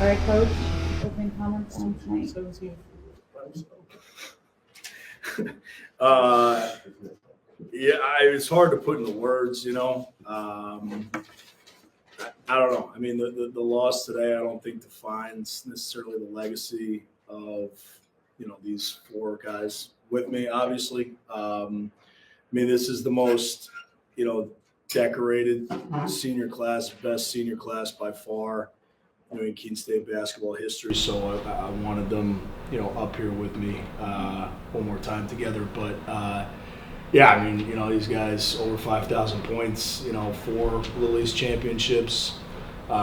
All right, Coach, opening comments on tonight. 17. Yeah, it's hard to put into words, I don't know. I mean, the loss today, I don't think defines necessarily the legacy of, these four guys with me, obviously. I mean, this is the most, decorated senior class, best senior class by far in Keene State basketball history. So I wanted them, up here with me one more time together. But, yeah, I mean, these guys over 5,000 points, 4 Little East championships, 4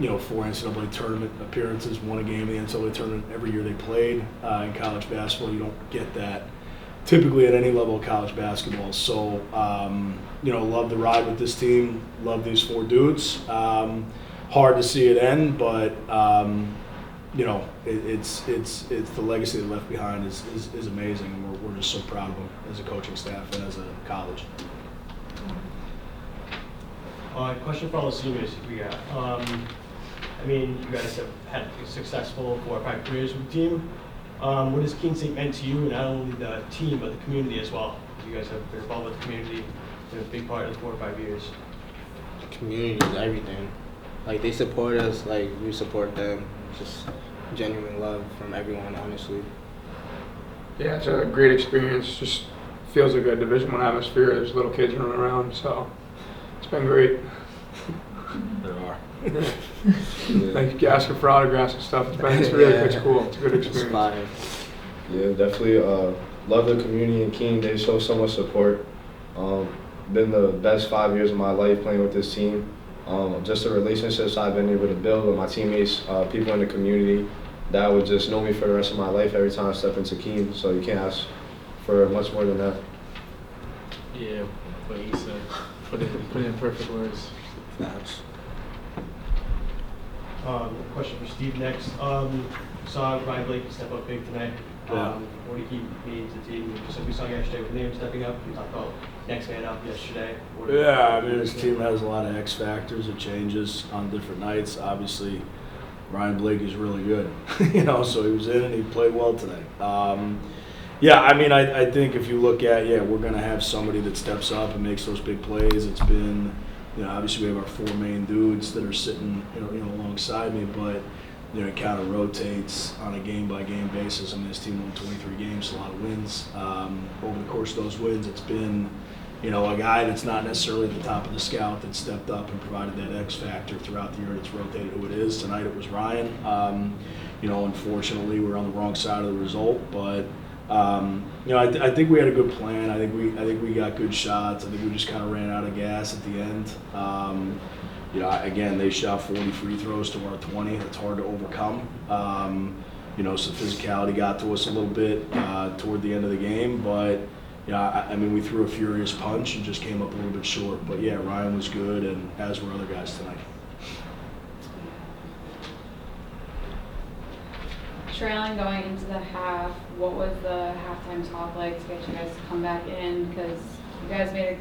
NCAA tournament appearances, won a game in the NCAA tournament every year they played. In college basketball, you don't get that typically at any level of college basketball. So, love the ride with this team, love these 4 dudes. Hard to see it end, but it's the legacy they left behind is amazing, and we're just so proud of them as a coaching staff and as a college. Question for all the seniors we got. I mean, you guys have had a successful 4 or 5 careers with the team. What has Keene State meant to you, and not only the team, but the community as well? You guys have been involved with the community, been a big part of the 4 or 5 years. The community is everything. Like, they support us, like, we support them. Just genuine love from everyone, honestly. Yeah, it's a great experience. Just feels like a Division I atmosphere. There's little kids running around, so it's been great. There are. Like asking for autographs and stuff. It's cool. It's a good experience. Yeah, definitely. Love the community in Keene. They show so much support. Been the best 5 years of my life playing with this team. Just the relationships I've been able to build with my teammates, people in the community that would just know me for the rest of my life every time I step into Keene. So you can't ask for much more than that. Yeah, what he said. Put it in perfect words. Facts. Question for Steve next. Saw Ryan Blake step up big tonight. What do he mean to the team? Just like we saw yesterday with Liam stepping up, we talked about next man up yesterday. Yeah, I mean, his team has a lot of X factors. It changes on different nights. Obviously, Ryan Blake is really good, so he was in and he played well today. Yeah, I mean, I think if you look at, we're going to have somebody that steps up and makes those big plays. It's been, obviously we have our 4 main dudes that are sitting, alongside me, but, it kind of rotates on a game-by-game basis. I mean, this team won 23 games, a lot of wins. Over the course of those wins, it's been, a guy that's not necessarily at the top of the scout that stepped up and provided that X factor throughout the year. It's rotated who it is. Tonight it was Ryan. Unfortunately, we're on the wrong side of the result, but I think we had a good plan. I think we got good shots. I think we just kind of ran out of gas at the end. Again, they shot 40 free throws to our 20. That's hard to overcome. So physicality got to us a little bit toward the end of the game, but I mean, we threw a furious punch and just came up a little bit short. But yeah, Ryan was good, and as were other guys tonight. Trailing going into the half, what was the halftime talk like to get you guys to come back in? Because you guys made a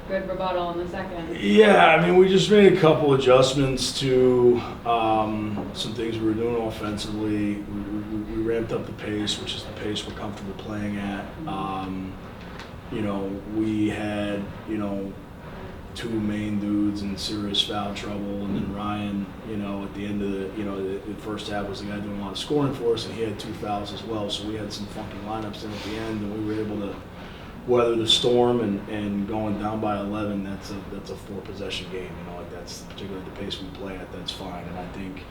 good rebuttal in the second. Yeah, I mean, we just made a couple adjustments to some things we were doing offensively. We ramped up the pace, which is the pace we're comfortable playing at. We had, 2 main dudes in serious foul trouble, and then Ryan, at the end of the first half was the guy doing a lot of scoring for us, and he had 2 fouls as well. So we had some funky lineups in at the end, and we were able to weather the storm and going down by 11. That's a 4-possession game. That's particularly the pace we play at. That's fine, and I think,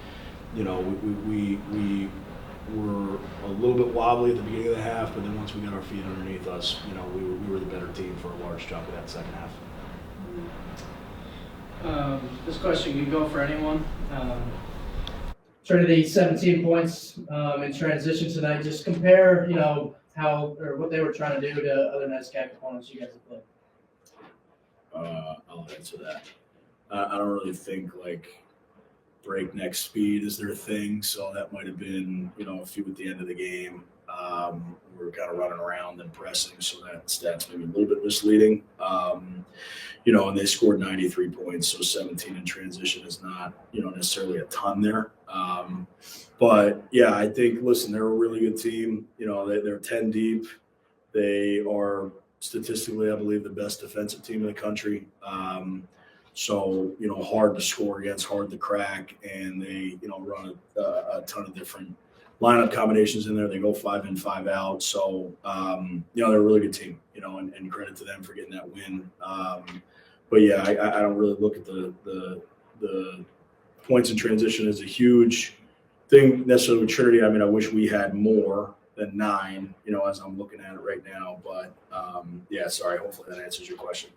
we were a little bit wobbly at the beginning of the half, but then once we got our feet underneath us, we were the better team for a large chunk of that second half. This question can go for anyone. Trinity 17 points in transition tonight. Just compare, how or what they were trying to do to other NESCAC opponents you guys have played. I'll answer that. I don't really think breakneck speed is their thing, so that might have been a few at the end of the game. We were kind of running around and pressing, so that stat's maybe a little bit misleading. And they scored 93 points, so 17 in transition is not, necessarily a ton there. But yeah, I think, listen, they're a really good team. They're 10 deep. They are statistically, I believe, the best defensive team in the country. So, hard to score against, hard to crack, and they, run a ton of different lineup combinations in there. They go 5 in, 5 out. So, they're a really good team, and credit to them for getting that win. But yeah, I don't really look at the points in transition as a huge thing necessarily with Trinity. I mean, I wish we had more than 9, as I'm looking at it right now. But yeah, sorry. Hopefully that answers your question.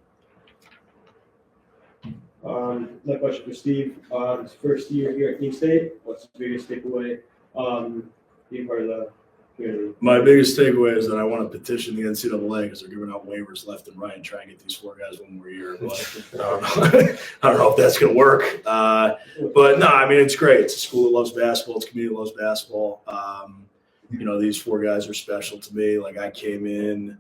Another question for Steve. His first year here at Keene State. What's the biggest takeaway? Being part of the community. My biggest takeaway is that I want to petition the NCAA because they're giving out waivers left and right and trying to get these 4 guys 1 more year. But I don't know if that's going to work. But no, I mean, it's great. It's a school that loves basketball. It's a community that loves basketball. These 4 guys are special to me. Like, I came in,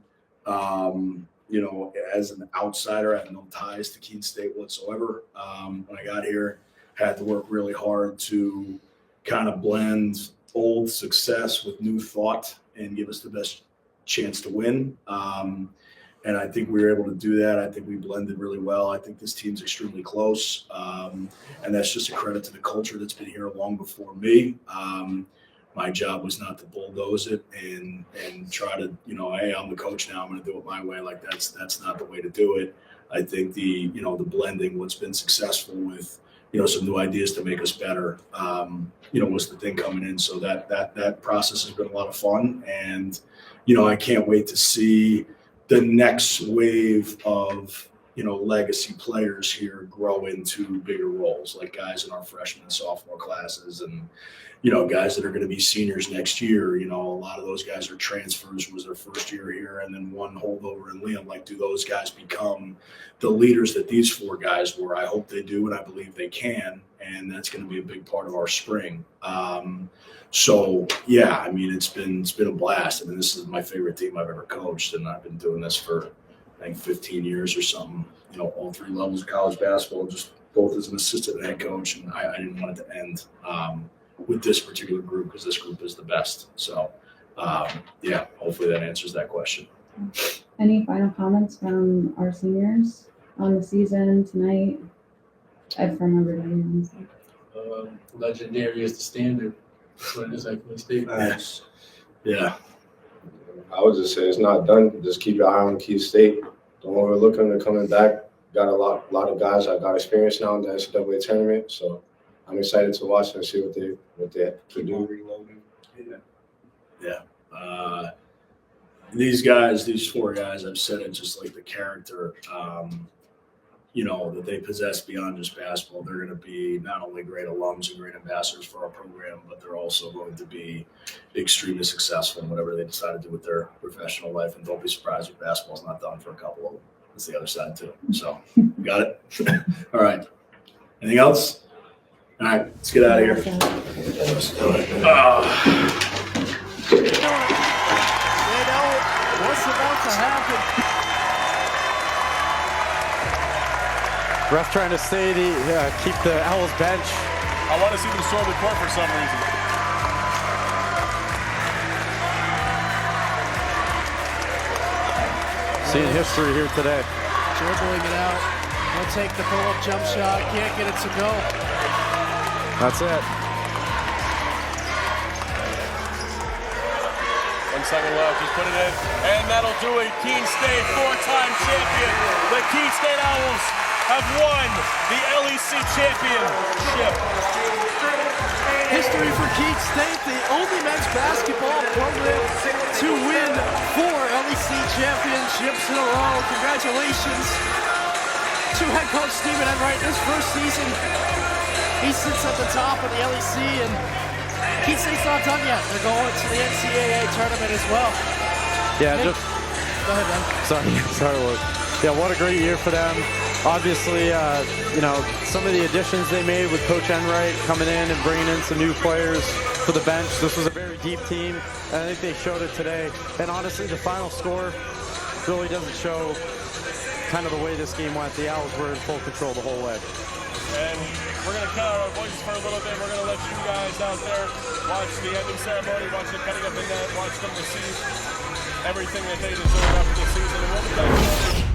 as an outsider. I had no ties to Keene State whatsoever. When I got here, had to work really hard to kind of blend old success with new thought and give us the best chance to win. And I think we were able to do that. I think we blended really well. I think this team's extremely close. And that's just a credit to the culture that's been here long before me. My job was not to bulldoze it and try to, hey, I'm the coach now, I'm going to do it my way. Like, that's not the way to do it. I think the blending, what's been successful with, some new ideas to make us better, was the thing coming in. So that process has been a lot of fun. And, I can't wait to see the next wave of, legacy players here grow into bigger roles, like guys in our freshman and sophomore classes and, guys that are going to be seniors next year. A lot of those guys are transfers, was their first year here, and then one holdover in Liam. Like, do those guys become the leaders that these 4 guys were? I hope they do, and I believe they can, and that's going to be a big part of our spring. So yeah, I mean, it's been a blast. I mean, this is my favorite team I've ever coached, and I've been doing this for, I think, 15 years or something. All 3 levels of college basketball, just both as an assistant and head coach, and I didn't want it to end with this particular group because this group is the best. So yeah, hopefully that answers that question. Any final comments from our seniors on the season tonight? From everybody. Legendary is the standard. That's what it is at Keene State. Yes. Yeah. I would just say it's not done. Just keep your eye on Keene State. Don't overlook them. They're coming back. Got a lot of guys that got experience now in the NCAA tournament. So I'm excited to watch and see what they can do. Yeah. These guys, these 4 guys, I've said it, just like the character, that they possess beyond just basketball. They're going to be not only great alums and great ambassadors for our program, but they're also going to be extremely successful in whatever they decide to do with their professional life. And don't be surprised if basketball's not done for a couple of them. That's the other side too. So, got it? All right. Anything else? All right, let's get out of here. Let's do it. They know what's about to happen. Ref trying to keep the Owls bench. I want to see them storm the court for some reason. Seeing history here today. Dribbling it out. He'll take the pull-up jump shot. Can't get it to go. That's it. 1 second left. Just put it in. And that'll do it. Keene State, 4-time champion. The Keene State Owls have won the LEC championship. History for Keene State, the only men's basketball program to win 4 LEC championships in a row. Congratulations to head coach Steve Enright. His first season, he sits at the top of the LEC, and Keene State's not done yet. They're going to the NCAA tournament as well. Yeah, Go ahead, man. Sorry, Luke. Yeah, what a great year for them. obviously, you know, some of the additions they made with Coach Enright coming in and bringing in some new players for the bench. This was a very deep team, and I think they showed it today. And honestly, the final score really doesn't show kind of the way this game went. The Owls were in full control the whole way. And we're going to cut our voices for a little bit. We're going to let you guys out there watch the ending ceremony, watch the cutting of the net, watch them receive everything that they deserve after the season. And we'll be back.